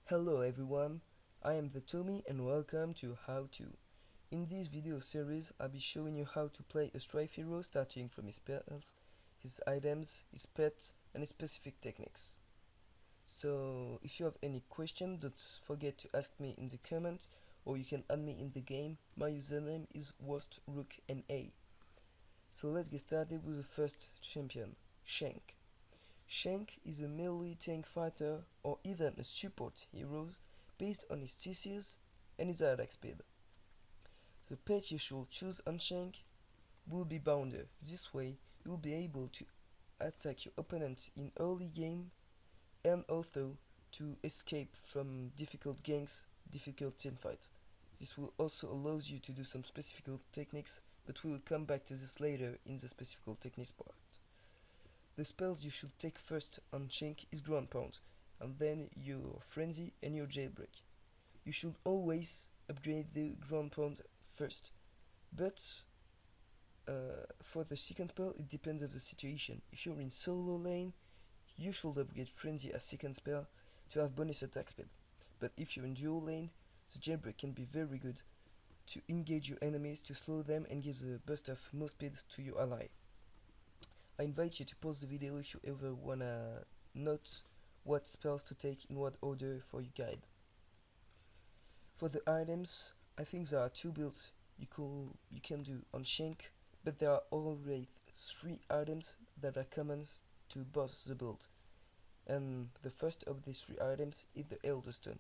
Hello everyone, I am the Tommy and welcome to How To. In this video series I'll be showing you how to play a Strife hero starting from his spells, his items, his pets and his specific techniques. So if you have any question, don't forget to ask me in the comments or you can add me in the game. My username is WorstRookNA. So let's get started with the first champion, Shank. Shank is a melee tank fighter or even a support hero based on his CCs and his attack speed. The pet you should choose on Shank will be Bounder. This way you will be able to attack your opponents in early game and also to escape from difficult ganks, difficult teamfights. This will also allow you to do some specific techniques, but we will come back to this later in the specific techniques part. The spells you should take first on Shank is Ground Pound, and then your Frenzy and your Jailbreak. You should always upgrade the Ground Pound first, but for the second spell it depends of the situation. If you're in solo lane, you should upgrade Frenzy as second spell to have bonus attack speed. But if you're in dual lane, the Jailbreak can be very good to engage your enemies, to slow them and give the burst of move speed to your ally. I invite you to pause the video if you ever wanna note what spells to take in what order for your guide. For the items, I think there are two builds you can do on Shank, but there are already 3 items that are common to both the build. And the first of these 3 items is the Elder Stone.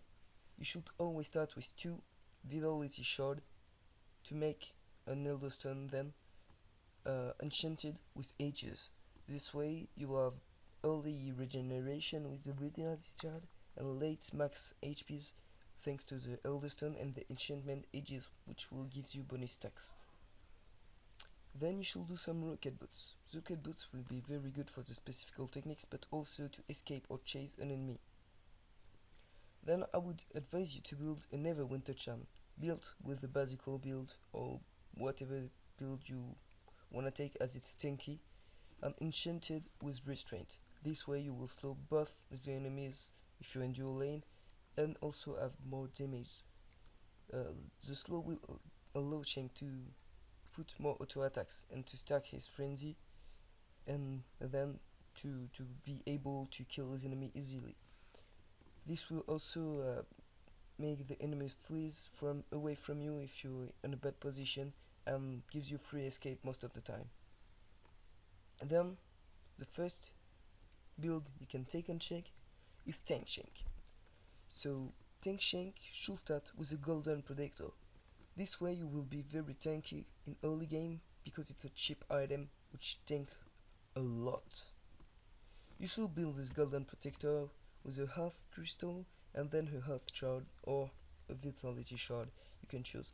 You should always start with 2 Vitality Shard to make an Elder Stone, then enchanted with ages. This way you will have early regeneration with the Vitality Shard and late max HPs thanks to the Elder Stone and the enchantment ages, which will give you bonus stacks. Then you should do some rocket boots. Rocket boots will be very good for the specific techniques, but also to escape or chase an enemy. Then I would advise you to build a Neverwinter Charm, built with the basical build or whatever build you wanna take, as it's tanky, and enchanted with restraint. This way you will slow both the enemies if you're in dual lane and also have more damage. The slow will allow Shank to put more auto attacks and to stack his frenzy, and then to be able to kill his enemy easily. This will also make the enemy flees away from you if you're in a bad position, and gives you free escape most of the time. And then the first build you can take on Shank is Tank Shank. So Tank Shank should start with a Golden Protector. This way you will be very tanky in early game because it's a cheap item which tanks a lot. You should build this Golden Protector with a Health Crystal and then a Health Shard or a Vitality Shard, you can choose.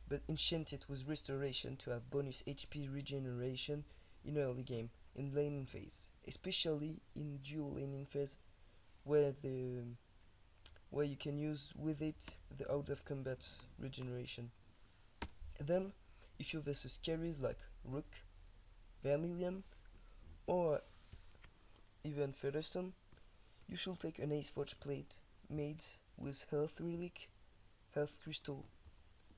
But enchant it with Restoration to have bonus HP regeneration in early game, in laning phase, especially in dual laning phase where you can use with it the out of combat regeneration. And then if you're versus carries like Rook, Vermilion or even Featherstone, you should take an Ace Forge plate made with Health Relic, Health Crystal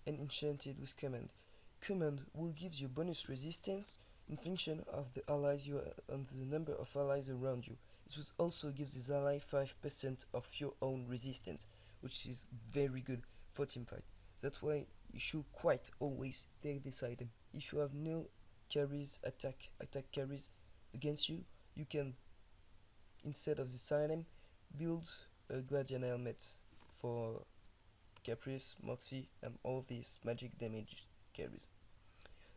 and enchanted with Command. Command will give you bonus resistance in function of the allies you are and the number of allies around you. It will also give this ally 5% of your own resistance, which is very good for teamfight. That's why you should quite always take this item. If you have no carries, attack carries against you, you can, instead of this item, build a Guardian Helmet for Caprice, Moxie and all these magic damage carries.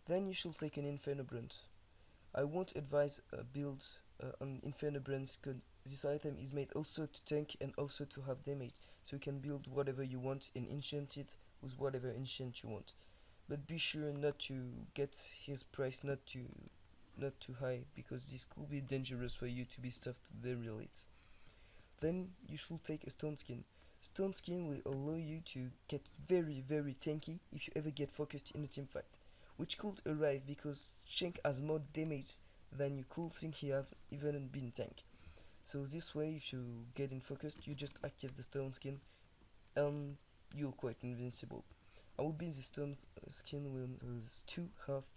Then you should take an Inferno Brunt. I won't advise a build on Inferno Brunt because this item is made also to tank and also to have damage, so you can build whatever you want and enchant it with whatever enchant you want. But be sure not to get his price not too high, because this could be dangerous for you to be stuffed very late. Then you should take a Stone Skin. Stone Skin will allow you to get very tanky if you ever get focused in a team fight, which could arrive because Shank has more damage than you could think he has even been tank. So this way, if you get in focused, you just activate the stone skin and you're quite invincible. I will build the stone skin with 2 health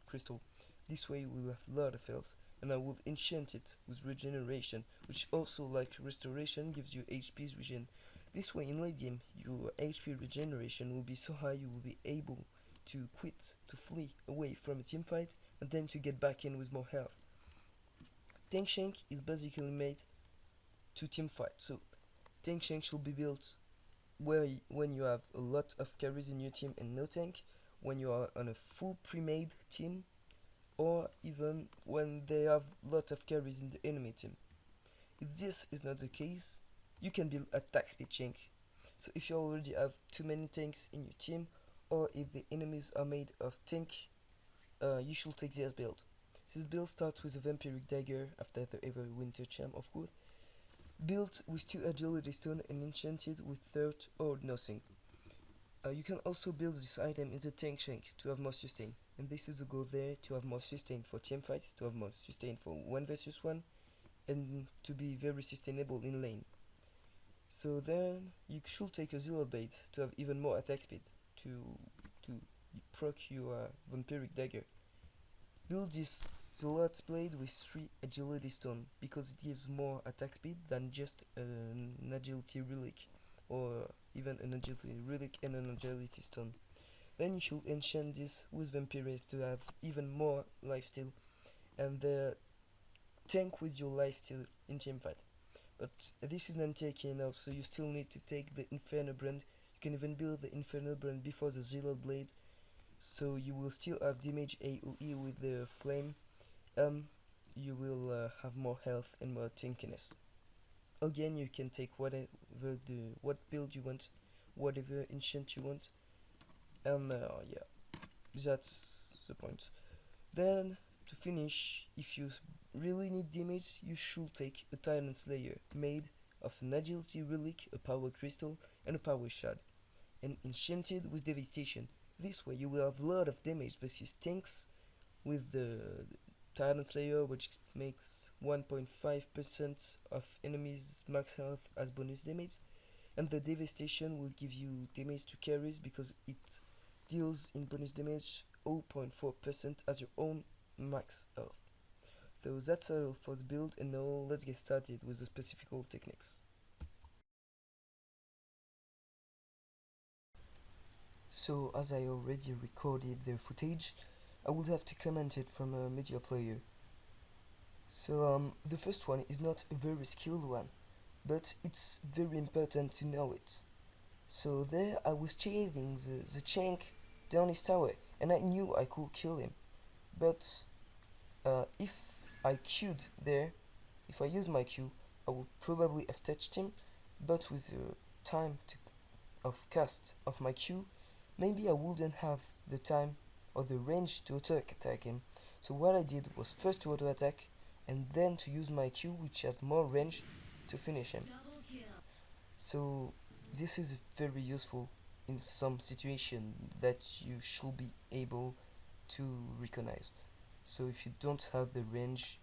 crystal. This way we will have a lot of health, and I will enchant it with regeneration, which also, like restoration, gives you HP's regen. This way in late game your HP regeneration will be so high you will be able to quit, to flee away from a team fight, and then to get back in with more health. To Shank is basically made to team fight, so To Shank should be built when you have a lot of carries in your team and no tank, when you are on a full pre-made team, or even when they have a lot of carries in the enemy team. If this is not the case, you can build a attack speed tank. So if you already have too many tanks in your team, or if the enemies are made of tank, you should take this build. This build starts with a vampiric dagger after the Everwinter charm, of course, built with 2 agility stone and enchanted with 3rd or nothing. You can also build this item in the tank shank to have more sustain, and this is the goal there, to have more sustain for team fights, to have more sustain for 1 versus 1, and to be very sustainable in lane. So then you should take a zero blade to have even more attack speed, to proc your vampiric dagger. Build this Zealot blade with 3 agility stone because it gives more attack speed than just an agility relic, or even an agility relic and an agility stone. Then you should enchant this with Vampiric to have even more lifesteal and tank with your lifesteal in teamfight. But this is not taking enough, so you still need to take the Inferno brand. You can even build the Inferno brand before the Zealot blade, so you will still have damage AoE with the flame, and you will have more health and more tankiness. Again, you can take what build you want, whatever enchant you want, and yeah, that's the point. Then to finish, if you really need damage, you should take a Titan Slayer made of an agility relic, a power crystal, and a power shard, and enchanted with devastation. This way you will have a lot of damage versus tanks with the Titan Slayer, which makes 1.5% of enemies max health as bonus damage, and the devastation will give you damage to carries because it deals in bonus damage 0.4% as your own max health. So that's all for the build, and now let's get started with the specific techniques. So as I already recorded the footage, I would have to comment it from a media player. So the first one is not a very skilled one, but it's very important to know it. So there I was chasing the Shank down his tower, and I knew I could kill him. But if I queued there, if I used my Q, I would probably have touched him, but with the time of cast of my Q, maybe I wouldn't have the time or the range to attack him. So what I did was first to auto attack, and then to use my Q, which has more range, to finish him. So this is very useful in some situation that you should be able to recognize. So if you don't have the range,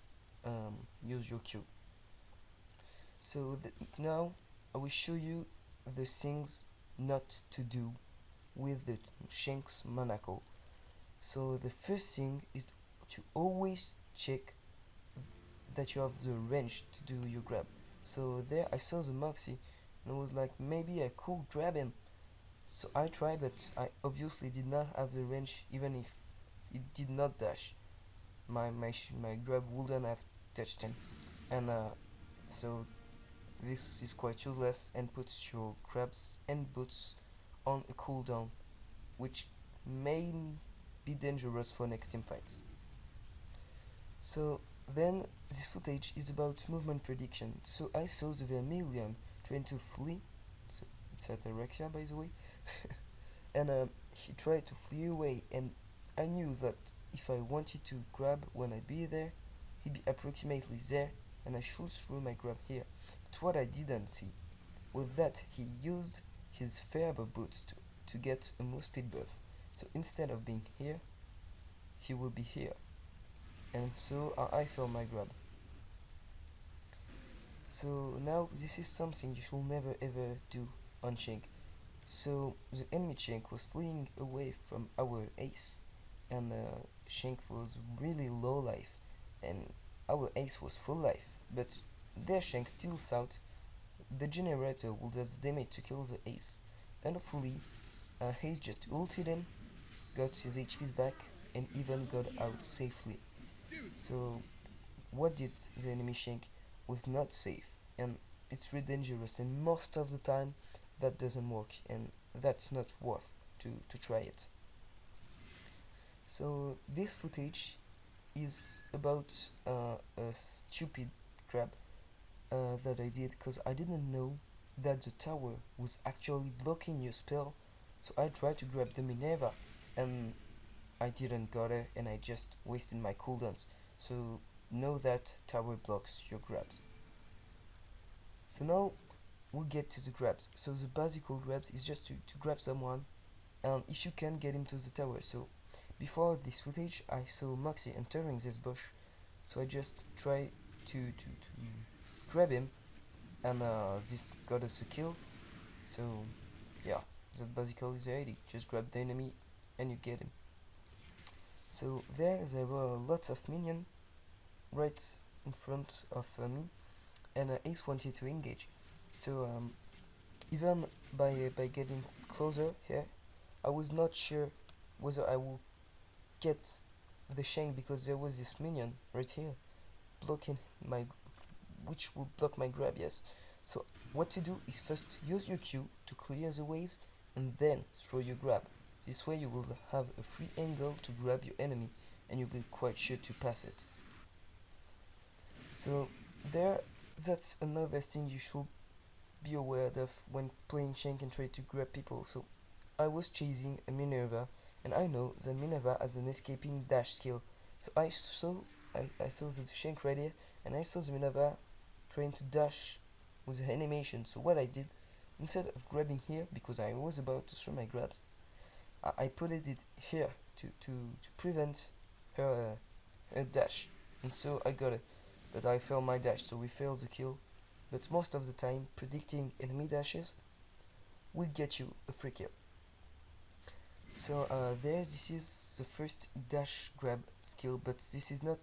use your Q. So now I will show you the things not to do with the Shank's Monaco. So the first thing is to always check that you have the range to do your grab. So there I saw the Moxie and I was like, maybe I could grab him. So I tried, but I obviously did not have the range, even if it did not dash. My grab wouldn't have touched him, and so this is quite useless and puts your grabs and boots on a cooldown, which may be dangerous for next team fights. So then this footage is about movement prediction. So I saw the Vermilion trying to flee, so it's Ataraxia by the way, and he tried to flee away, and I knew that if I wanted to grab when I'd be there, he'd be approximately there, and I should throw my grab here. But what I didn't see was that he used his Faber boots to get a move speed buff. So instead of being here, he will be here, and so I failed my grab. So now this is something you should never ever do on Shank. So the enemy Shank was fleeing away from our ace, and Shank was really low life, and our ace was full life. But their Shank still thought the generator would have the damage to kill the ace, and hopefully Ace just ulted him, got his HPs back, and even got out safely. So what did the enemy Shank was not safe, and it's really dangerous, and most of the time that doesn't work, and that's not worth to try it. So this footage is about a stupid grab that I did because I didn't know that the tower was actually blocking your spell. So I tried to grab the Minerva, and I didn't got it, and I just wasted my cooldowns. So know that tower blocks your grabs. So now we get to the grabs. So the basic grabs is just to grab someone, and if you can get him to the tower. So before this footage I saw Moxie entering this bush, so I just try to grab him, and this got us a kill. So yeah, that's basically the idea. Just grab the enemy and you get him. So there were lots of minions right in front of me, and Ace wanted to engage. So even by getting closer here, I was not sure whether I would get the Shank because there was this minion right here blocking my, which will block my grab. Yes. So what to do is first use your Q to clear the waves, and then throw your grab. This way you will have a free angle to grab your enemy, and you'll be quite sure to pass it. So there, that's another thing you should be aware of when playing Shank and try to grab people. So I was chasing a Minerva, and I know that Minerva has an escaping dash skill. So I saw the Shank right here, and I saw the Minerva trying to dash with the animation. So what I did, instead of grabbing here, because I was about to throw my grabs, I put it here to prevent her dash. And so I got it. But I failed my dash, so we failed the kill. But most of the time, predicting enemy dashes will get you a free kill. So this is the first dash grab skill, but this is not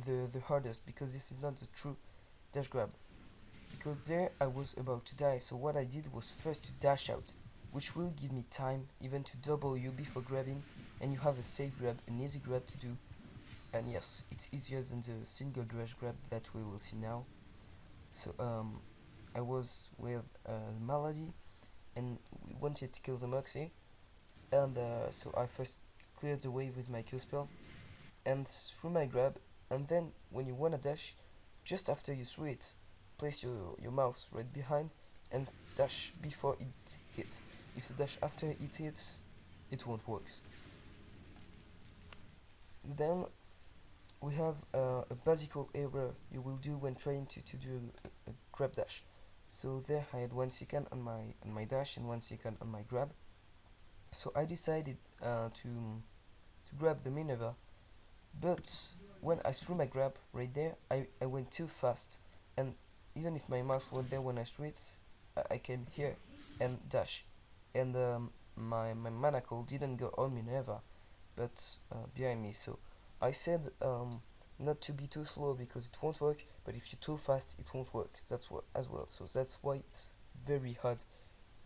the hardest, because this is not the true dash grab. Because there I was about to die, so what I did was first to dash out, which will give me time even to double you before grabbing, and you have a safe grab, an easy grab to do. And yes, it's easier than the single dash grab that we will see now. So I was with Malady, and we wanted to kill the Moxie, and so I first cleared the wave with my Q spell, and threw my grab, and then when you wanna dash, just after you threw it, place your mouse right behind and dash before it hits. If you dash after it hits, it won't work. Then we have a basic error you will do when trying to do a grab dash. So there I had 1 second on my dash and 1 second on my grab. So I decided to grab the Minerva, but when I threw my grab right there, I went too fast, and even if my mouse was there when I threw it, I came here and dash, and my manacle didn't go on Minerva, but behind me. So I said not to be too slow because it won't work, but if you're too fast, it won't work. That's what as well. So that's why it's very hard,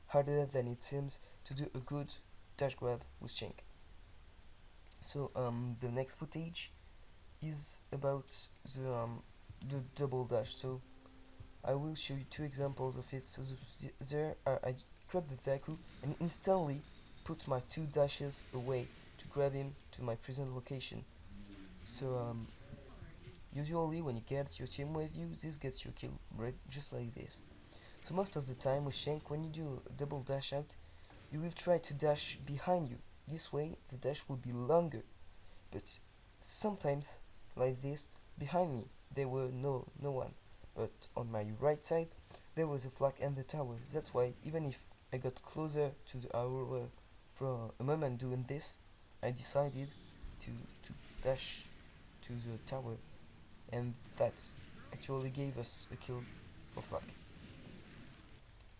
harder than it seems to do a good dash grab with Shank. So the next footage is about the double dash. So I will show you 2 examples of it. So there I grab the Taku and instantly put my 2 dashes away to grab him to my present location. So usually when you get your team with you, this gets you killed, right? Just like this. So most of the time with Shank, when you do a double dash out, you will try to dash behind you. This way the dash will be longer. But sometimes, like this, behind me there were no one. But on my right side there was a flag and the tower. That's why even if I got closer to the hour for a moment doing this, I decided to dash to the tower, and that actually gave us a kill for fuck.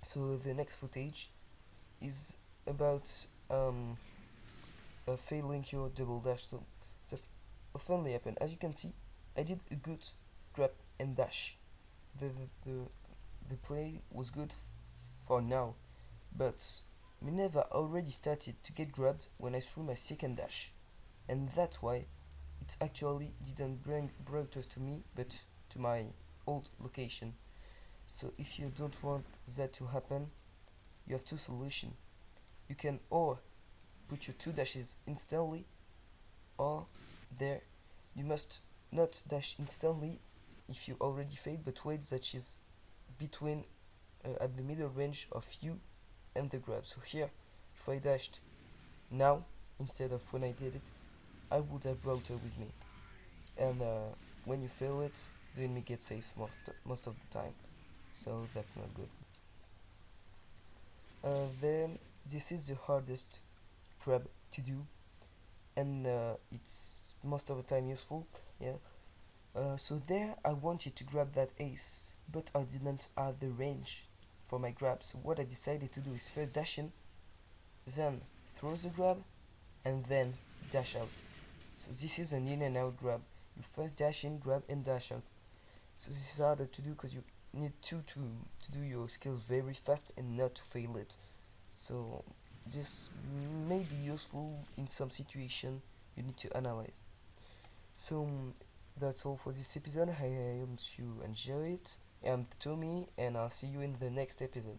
So the next footage is about failing your double dash. So that's oftenly happen. As you can see, I did a good grab and dash. The play was good for now, but Minerva already started to get grabbed when I threw my second dash, and that's why it actually didn't bring brothers to me, but to my old location. So if you don't want that to happen, you have two solutions. You can or put your two dashes instantly, or there you must not dash instantly if you already failed, but wait that she's between at the middle range of you and the grab. So here, if I dashed now instead of when I did it, I would have brought her with me. And when you fail it, the enemy gets safe most of the time. So that's not good. Then this is the hardest grab to do, and it's most of the time useful. Yeah. So there I wanted to grab that ace, but I didn't have the range for my grab. So what I decided to do is first dash in, then throw the grab, and then dash out. So this is an in and out grab. You first dash in, grab, and dash out. So this is harder to do because you need to do your skills very fast and not to fail it. So this may be useful in some situation you need to analyze. So that's all for this episode. I hope you enjoy it. I'm Tommy, and I'll see you in the next episode.